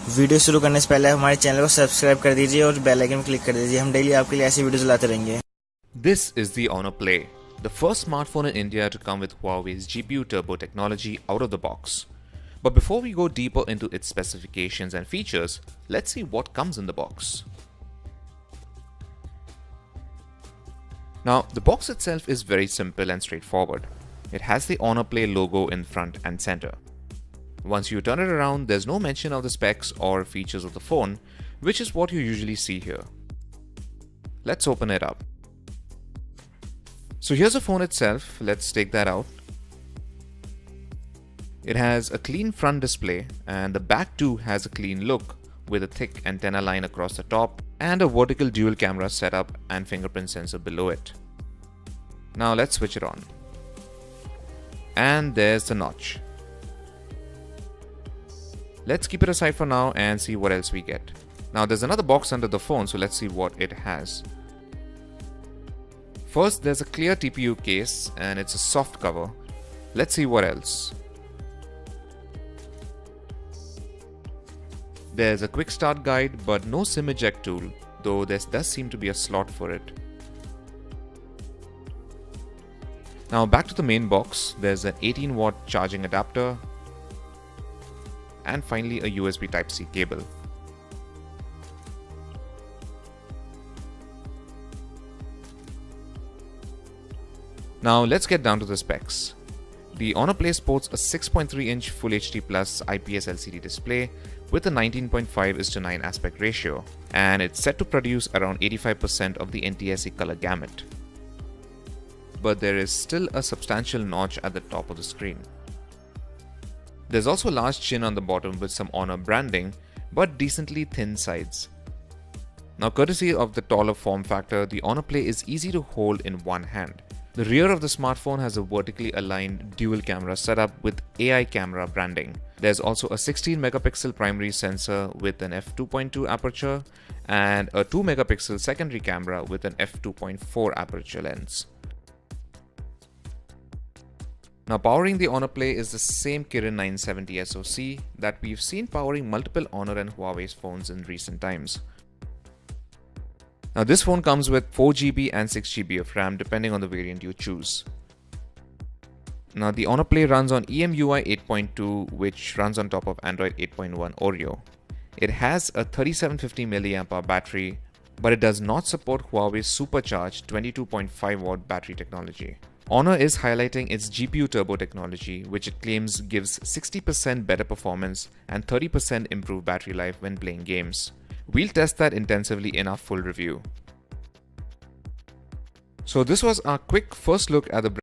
Video शुरू करने से पहले हमारे चैनल को सब्सक्राइब कर दीजिए और बेल आइकन क्लिक कर दीजिए। हम डेली आपके लिए ऐसी वीडियोस लाते रहेंगे। This is the Honor Play, the first smartphone in India to come with Huawei's GPU turbo technology out of the box. But before we go deeper into its specifications and features, let's see what comes in the box. Now, the box itself is very simple and straightforward. It has the Honor Play logo in front and center. Once you turn it around, there's no mention of the specs or features of the phone, which is what you usually see here. Let's open it up. So here's the phone itself. Let's take that out. It has a clean front display, and the back too has a clean look with a thick antenna line across the top and a vertical dual camera setup and fingerprint sensor below it. Now let's switch it on. And there's the notch. Let's keep it aside for now and see what else we get. Now there's another box under the phone, so let's see what it has. First, there's a clear TPU case and it's a soft cover. Let's see what else. There's a quick start guide but no SIM eject tool, though there does seem to be a slot for it. Now back to the main box, there's an 18-watt charging adapter and finally a USB Type-C cable. Now let's get down to the specs. The Honor Play sports a 6.3-inch Full HD Plus IPS LCD display with a 19.5:9 aspect ratio, and it's set to produce around 85% of the NTSC color gamut. But there is still a substantial notch at the top of the screen. There's also a large chin on the bottom with some Honor branding, but decently thin sides. Now, courtesy of the taller form factor, the Honor Play is easy to hold in one hand. The rear of the smartphone has a vertically aligned dual camera setup with AI camera branding. There's also a 16 megapixel primary sensor with an f2.2 aperture and a 2 megapixel secondary camera with an f2.4 aperture lens. Now powering the Honor Play is the same Kirin 970 SoC that we've seen powering multiple Honor and Huawei's phones in recent times. Now this phone comes with 4GB and 6GB of RAM depending on the variant you choose. Now the Honor Play runs on EMUI 8.2, which runs on top of Android 8.1 Oreo. It has a 3750 mAh battery, but it does not support Huawei's supercharged 22.5-watt battery technology. Honor is highlighting its GPU turbo technology, which it claims gives 60% better performance and 30% improved battery life when playing games. We'll test that intensively in our full review. So this was our quick first look at the